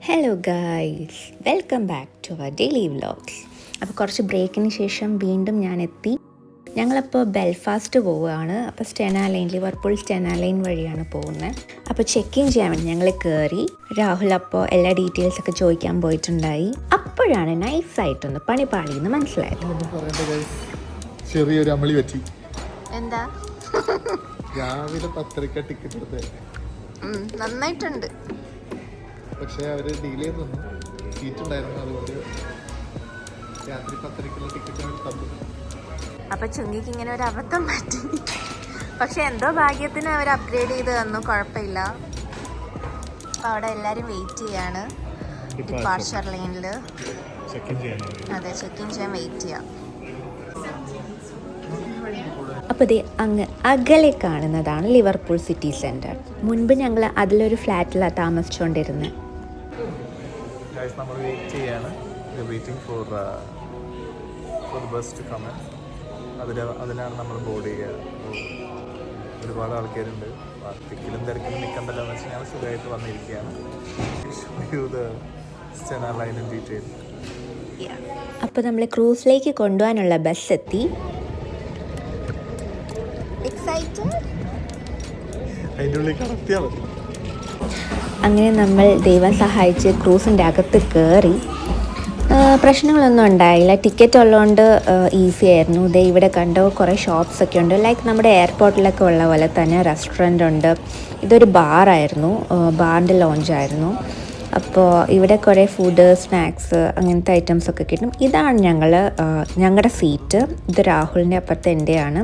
Hello guys, welcome back to our daily vlogs. അപ്പോൾ കുറച്ച് ബ്രേക്കിന് ശേഷം വീണ്ടും ഞാൻ എത്തി. ഞങ്ങളപ്പോൾ ബെൽഫാസ്റ്റ് പോവുകയാണ്. അപ്പോൾ ലിവർപൂൾ സ്റ്റെന ലൈൻ വഴിയാണ് പോകുന്നത്. അപ്പോൾ ചെക്ക് ഇൻ ചെയ്യാൻ വേണ്ടി ഞങ്ങൾ കയറി. രാഹുൽ അപ്പോൾ എല്ലാ ഡീറ്റെയിൽസൊക്കെ ചോദിക്കാൻ പോയിട്ടുണ്ടായി. അപ്പോഴാണ് നൈസായിട്ടൊന്ന് പണിപാളിയെന്ന് മനസ്സിലായത്. ചെറിയൊരു അമളി പറ്റി. എന്താ രാവിലെ 10:30 ടിക്കറ്റ് എടുത്തത് നന്നായിട്ടുണ്ട്. പക്ഷേ അവര് ഡീൽ ചെയ്ത് തന്നു, സീറ്റ് ഉണ്ടായിരുന്നു, അതുകൊണ്ട് രാത്രി 10:30 ടിക്കറ്റ് തന്നു. അപ്പൊ ചുങ്കിക്ക് ഇങ്ങനെ ഒരു അബദ്ധം പറ്റി. പക്ഷെ എന്തോ ഭാഗ്യത്തിന് അവർ അപ്ഗ്രേഡ് ചെയ്ത് തന്നു, കുഴപ്പമില്ല. അപ്പൊ അവിടെ എല്ലാരും വെയിറ്റ് ചെയ്യാണ് ഡിപ്പാർച്ചർ ലൈനില്. അതെ, ചെക്ക് ഇൻ ചെയ്യാൻ വെയിറ്റ് ചെയ്യാം. അപ്പോൾ ഇത് അങ്ങ് അകലെ കാണുന്നതാണ് ലിവർപൂൾ സിറ്റി സെൻറ്റർ. മുൻപ് ഞങ്ങൾ അതിലൊരു ഫ്ലാറ്റിലാണ് താമസിച്ചുകൊണ്ടിരുന്നത്. നമ്മൾ വെയിറ്റ് ചെയ്യാണ്, waiting for bus to come. അതിലാണ് നമ്മൾ ബോർഡ് ചെയ്യുക. ഒരുപാട് ആൾക്കാരുണ്ട്, തിക്കിലും തിരക്കിലും നിൽക്കണ്ടല്ലോ എന്ന് വെച്ച് ഞങ്ങൾ സുഖമായിട്ട് വന്നിരിക്കുകയാണ്. അപ്പോൾ നമ്മൾ ക്രൂസിലേക്ക് കൊണ്ടുപോകാനുള്ള ബസ് എത്തി. അതിൻ്റെ ഉള്ളിൽ കടത്തിയാൽ മതി. അങ്ങനെ നമ്മൾ ദൈവം സഹായിച്ച് ക്രൂസിൻ്റെ അകത്ത് കയറി. പ്രശ്നങ്ങളൊന്നും ഉണ്ടായില്ല, ടിക്കറ്റ് ഉള്ളതുകൊണ്ട് ഈസി ആയിരുന്നു. ദേ ഇവിടെ കണ്ടോ കുറേ ഷോപ്സൊക്കെ ഉണ്ട്, ലൈക്ക് നമ്മുടെ എയർപോർട്ടിലൊക്കെ ഉള്ള പോലെ തന്നെ റെസ്റ്റോറൻ്റ് ഉണ്ട്. ഇതൊരു ബാറായിരുന്നു, ബാറിൻ്റെ ലോഞ്ചായിരുന്നു. അപ്പോൾ ഇവിടെ കുറേ ഫുഡ്, സ്നാക്സ്, അങ്ങനത്തെ ഐറ്റംസൊക്കെ കിട്ടും. ഇതാണ് ഞങ്ങളുടെ സീറ്റ്. ഇത് രാഹുലിൻ്റെ അപ്പുറത്ത് എൻ്റെയാണ്.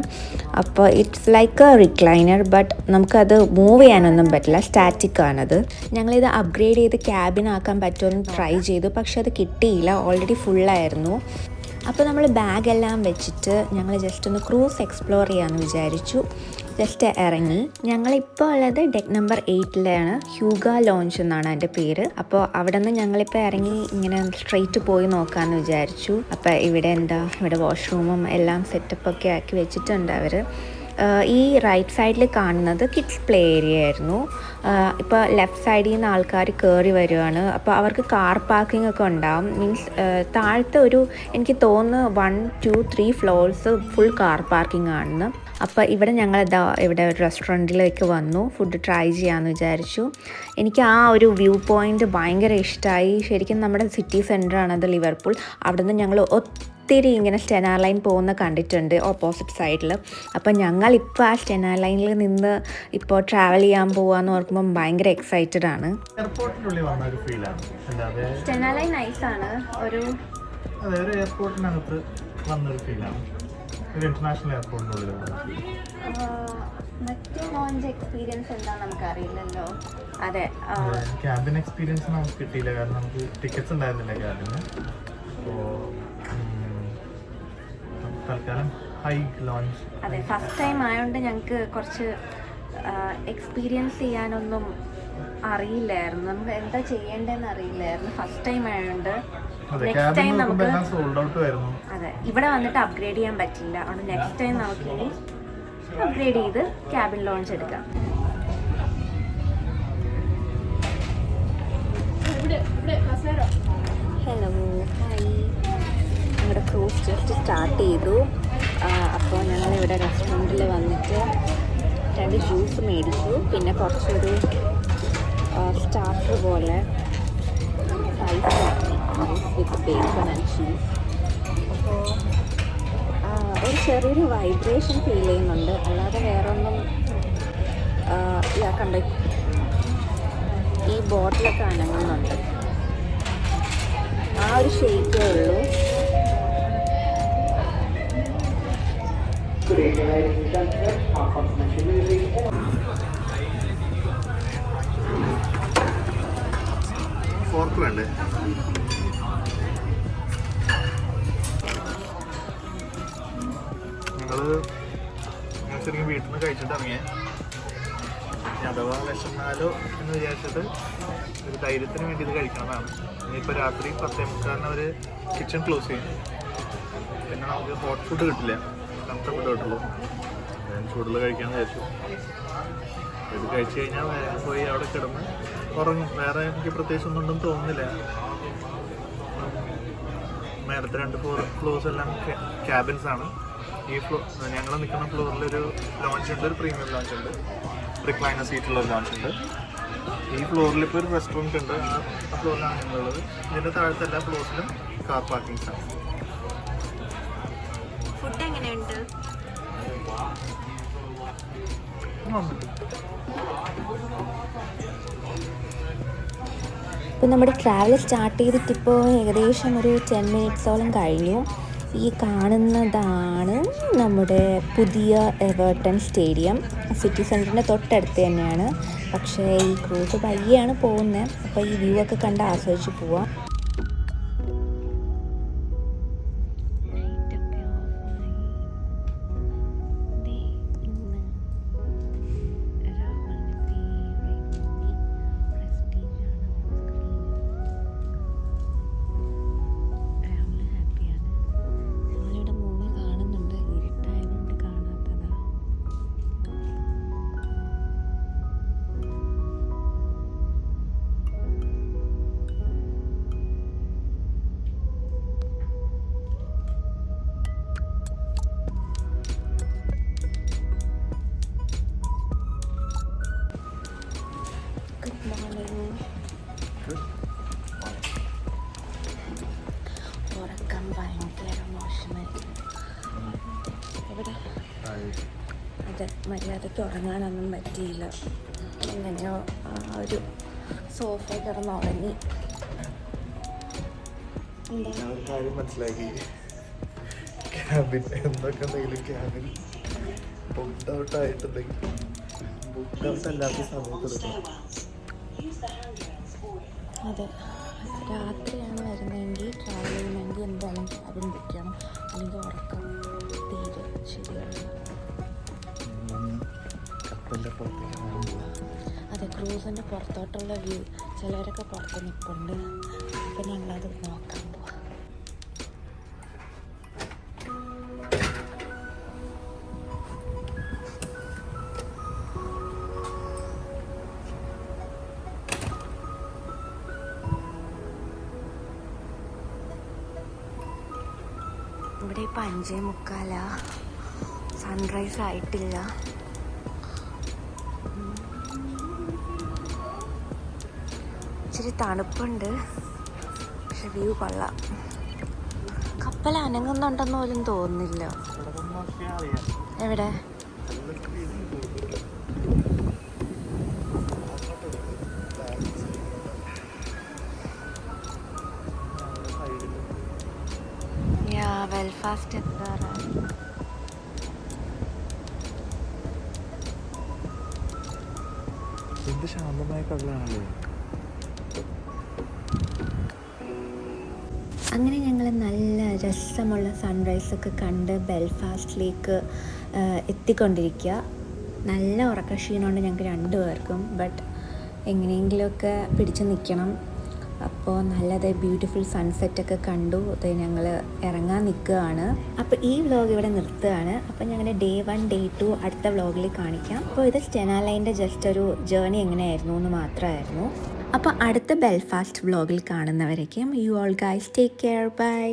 അപ്പോൾ it's like A recliner, but നമുക്കത് മൂവ് ചെയ്യാനൊന്നും പറ്റില്ല, സ്റ്റാറ്റിക് ആണത്. ഞങ്ങളിത് അപ്ഗ്രേഡ് ചെയ്ത് ക്യാബിനാക്കാൻ പറ്റുമെന്ന് ട്രൈ ചെയ്തു, പക്ഷെ അത് കിട്ടിയില്ല, ഓൾറെഡി ഫുള്ളായിരുന്നു. അപ്പോൾ നമ്മൾ ബാഗെല്ലാം വെച്ചിട്ട് ഞങ്ങൾ ജസ്റ്റ് ഒന്ന് ക്രൂസ് എക്സ്പ്ലോർ ചെയ്യാമെന്ന് വിചാരിച്ചു. ജസ്റ്റ് ഇറങ്ങി. ഞങ്ങളിപ്പോൾ ഉള്ളത് ഡെക്ക് നമ്പർ 8 ഹ്യൂഗ ലോഞ്ച് എന്നാണ് അതിൻ്റെ പേര്. അപ്പോൾ അവിടെ നിന്ന് ഞങ്ങളിപ്പോൾ ഇറങ്ങി ഇങ്ങനെ സ്ട്രെയിറ്റ് പോയി നോക്കാമെന്ന് വിചാരിച്ചു. അപ്പോൾ ഇവിടെ വാഷ്റൂമും എല്ലാം സെറ്റപ്പൊക്കെ ആക്കി വെച്ചിട്ടുണ്ട് അവർ. ഈ റൈറ്റ് സൈഡിൽ കാണുന്നത് കിഡ്സ് പ്ലേ ഏരിയ ആയിരുന്നു. ഇപ്പോൾ ലെഫ്റ്റ് സൈഡിൽ നിന്ന് ആൾക്കാർ കയറി വരുവാണ്. അപ്പോൾ അവർക്ക് കാർ പാർക്കിംഗ് ഒക്കെ ഉണ്ടാവും. മീൻസ് താഴത്തെ എനിക്ക് തോന്നുന്നു 1, 2, 3 ഫ്ലോർസ് ഫുൾ കാർ പാർക്കിംഗ് ആണെന്ന്. അപ്പോൾ ഇവിടെ ഇവിടെ ഒരു റെസ്റ്റോറൻറ്റിലേക്ക് വന്നു, ഫുഡ് ട്രൈ ചെയ്യാമെന്ന് വിചാരിച്ചു. എനിക്ക് ആ ഒരു വ്യൂ പോയിൻ്റ് ഭയങ്കര ഇഷ്ടമായി. ശരിക്കും നമ്മുടെ സിറ്റി സെൻറ്ററാണത് ലിവർപൂൾ. അവിടെ നിന്ന് ഞങ്ങൾ ഒത്തിരി ഇങ്ങനെ സ്റ്റെന ലൈൻ പോകുന്ന കണ്ടിട്ടുണ്ട് ഓപ്പോസിറ്റ് സൈഡിൽ. അപ്പോൾ ഞങ്ങളിപ്പോൾ ആ സ്റ്റെന ലൈനിൽ നിന്ന് ഇപ്പോൾ ട്രാവൽ ചെയ്യാൻ പോകാമെന്ന് ഓർക്കുമ്പോൾ ഭയങ്കര എക്സൈറ്റഡ് ആണ്. സ്റ്റെന ലൈൻ നൈസാണ്, ഒരു എയർപോർട്ടിനകത്ത് വന്നൊരു ഫീലാണ്. ഇന്റർനാഷണൽ എയർപോർട്ടിനുള്ളിൽ മറ്റേ ലോഞ്ച് എക്സ്പീരിയൻസ് എന്താണെന്ന് നമുക്കറിയില്ലല്ലോ. അതെ, ക്യാബിൻ എക്സ്പീരിയൻസ് നമുക്ക് കിട്ടിയില്ല, കാരണം നമുക്ക് ടിക്കറ്റ്സ് ഉണ്ടായിരുന്നില്ല ക്യാബിന്. അപ്പോൾ തൽക്കാലം ഹൈ ലോഞ്ച്. അതെ, ഫസ്റ്റ് ടൈം ആയതുകൊണ്ട് ഞങ്ങൾക്ക് കുറച്ച് എക്സ്പീരിയൻസ് ചെയ്യാനൊന്നും അറിയില്ലായിരുന്നു. നമുക്ക് എന്താ ചെയ്യേണ്ടതെന്ന് അറിയില്ലായിരുന്നു, ഫസ്റ്റ് ടൈം ആയതുകൊണ്ട്. നെക്സ്റ്റ് ടൈം നമുക്ക് അതെ ഇവിടെ വന്നിട്ട് അപ്ഗ്രേഡ് ചെയ്യാൻ പറ്റില്ല, അതുകൊണ്ട് നെക്സ്റ്റ് ടൈം നമുക്ക് ഇനി അപ്ഗ്രേഡ് ചെയ്ത് ക്യാബിൻ ലോഞ്ച് എടുക്കാം. Hello, hi. ഞങ്ങളുടെ ക്രൂസ് ജസ്റ്റ് സ്റ്റാർട്ട് ചെയ്തു. അപ്പോൾ ഞങ്ങളിവിടെ റെസ്റ്റോറൻറ്റിൽ വന്നിട്ട് 2 ജ്യൂസ് മേടിച്ചു, പിന്നെ കുറച്ചൊരു സ്റ്റാർട്ടർ പോലെ വിത്ത് ബേക്കൺ ആൻഡ് ചീസ്. അപ്പോൾ ഒരു ചെറിയൊരു വൈബ്രേഷൻ ഫീൽ ചെയ്യുന്നുണ്ട്, അല്ലാതെ വേറെ ഒന്നും. കണ്ടോ, ഈ ബോട്ടിലൊക്കെ അനങ്ങുന്നുണ്ട്, ആ ഒരു ഷേക്കേ ഉള്ളൂ. ഫോർക്ക് വേണ്ടേ? ഞാൻ ശരിക്കും വീട്ടിൽ നിന്ന് കഴിച്ചിട്ട് ഇറങ്ങിയേ. അഥവാ വിശന്നാലോ എന്ന് വിചാരിച്ചിട്ട് ഒരു ധൈര്യത്തിന് വേണ്ടി ഇത് കഴിക്കണതാണ്. ഇനിയിപ്പോൾ രാത്രി 10:45 അവർ കിച്ചൺ ക്ലോസ് ചെയ്യും. പിന്നെ നമുക്ക് ഹോട്ട് ഫുഡ് കിട്ടില്ല, തണുത്ത ഫുഡ് കിട്ടുള്ളൂ. ഞാൻ ചൂടുള്ള കഴിക്കാമെന്ന് വിചാരിച്ചു. ഇത് കഴിച്ചു കഴിഞ്ഞാൽ പോയി അവിടെ കിടന്ന് ഉറങ്ങും. വേറെ എനിക്ക് പ്രത്യേകിച്ച് ഒന്നും ഉണ്ടെന്ന് തോന്നുന്നില്ല. മേലത്തെ 2 ഫ്ലോർസ് എല്ലാം ക്യാബിൻസ് ആണ്. ഈ ഞങ്ങൾ നിൽക്കുന്ന ഫ്ലോറിലൊരു ലോഞ്ച് ഉണ്ട്, ഒരു പ്രീമിയം ലോഞ്ച് ഉണ്ട്, റിക്ലൈനർ സീറ്റുള്ള ഒരു ലോഞ്ച് ഉണ്ട്. ഈ ഫ്ലോറിൽ ഇപ്പോൾ ഒരു റെസ്റ്റോറൻറ്റ് ഉണ്ട്, ആ ഫ്ലോറിലാണ് ഞങ്ങളുള്ളത്. ഇതിൻ്റെ താഴത്തെ എല്ലാ ഫ്ലോർസിലും കാർ പാർക്കിങ്സ് ആണ്. ഫുഡ് എങ്ങനെയുണ്ട്? ഇപ്പോൾ നമ്മുടെ ട്രാവൽ സ്റ്റാർട്ട് ചെയ്തിട്ടിപ്പോൾ ഏകദേശം ഒരു 10 മിനിറ്റ്സോളം കഴിഞ്ഞു. ഈ കാണുന്നതാണ് നമ്മുടെ പുതിയ എവർട്ടൺ സ്റ്റേഡിയം. സിറ്റി സെൻറ്ററിൻ്റെ തൊട്ടടുത്ത് തന്നെയാണ്. പക്ഷേ ഈ ക്രൂസ് പയ്യാണ് പോകുന്നത്. അപ്പോൾ ഈ വ്യൂ ഒക്കെ കണ്ട് ആസ്വദിച്ച് പോവാം. ഉറക്കം ഭയങ്കര മോശമായി. എവിടെ അത് മര്യാദയ്ക്ക് ഉറങ്ങാനൊന്നും പറ്റിയില്ല. എങ്ങനെയോ ആ ഒരു സോഫ കിടന്ന് ഉറങ്ങി. കാര്യം മനസ്സിലാക്കി. ക്യാബിൻ എന്തൊക്കെ എന്തെങ്കിലും ക്യാബിൻ ബുക്ക് ഔട്ട് ആയിട്ടുണ്ടെങ്കിൽ ബുക്ക് ഔട്ട് അല്ലാത്ത സമയത്ത് എടുക്കണം. അതെ, രാത്രിയാണ് വരുന്നതെങ്കിൽ ട്രാവൽ ചെയ്യുന്നതെങ്കിൽ എന്തായാലും ക്യാബിൻ ബുക്ക് ചെയ്യണം, അല്ലെങ്കിൽ ഉറക്കം തീരെ ശരിയാണ്. അതെ, ക്രൂസിൻ്റെ പുറത്തോട്ടുള്ള വ്യൂ, ചിലരൊക്കെ പുറത്ത് നിൽപ്പുണ്ട്. അപ്പം ഞങ്ങളത് നോക്കാൻ പോവാം. ഇവിടെ ഇപ്പം 5:45, സൺറൈസ് ആയിട്ടില്ല. ഇച്ചിരി തണുപ്പുണ്ട്, പക്ഷെ വ്യൂ കൊള്ളാം. കപ്പൽ അനങ്ങുന്നുണ്ടെന്ന് പോലും തോന്നുന്നില്ല. എവിടെ? ബെൽഫാസ്റ്റ് എത്താറായി. എന്ത് ശാന്തമായ കടലാണല്ലോ. അങ്ങനെ ഞങ്ങൾ നല്ല രസമുള്ള സൺറൈസൊക്കെ കണ്ട് ബെൽഫാസ്റ്റിലേക്ക് എത്തിക്കൊണ്ടിരിക്കുക. നല്ല ഉറക്കക്ഷീണമുണ്ട് ഞങ്ങൾക്ക് 2 പേർക്കും. ബട്ട് എങ്ങനെയെങ്കിലുമൊക്കെ പിടിച്ച് നിൽക്കണം. അപ്പോൾ നല്ലത് ബ്യൂട്ടിഫുൾ സൺസെറ്റൊക്കെ കണ്ടു. അത് ഞങ്ങൾ ഇറങ്ങാൻ നിൽക്കുകയാണ്. അപ്പോൾ ഈ വ്ലോഗ് ഇവിടെ നിർത്തുകയാണ്. അപ്പോൾ ഞങ്ങളുടെ Day 1 Day 2 അടുത്ത വ്ലോഗിൽ കാണിക്കാം. അപ്പോൾ ഇത് സ്റ്റെന ലൈൻ്റെ ജസ്റ്റ് ഒരു ജേർണി എങ്ങനെയായിരുന്നു എന്ന് മാത്രമായിരുന്നു. അപ്പോൾ അടുത്ത ബെൽഫാസ്റ്റ് വ്ലോഗിൽ കാണുന്നവരേക്കും you all guys take care, by.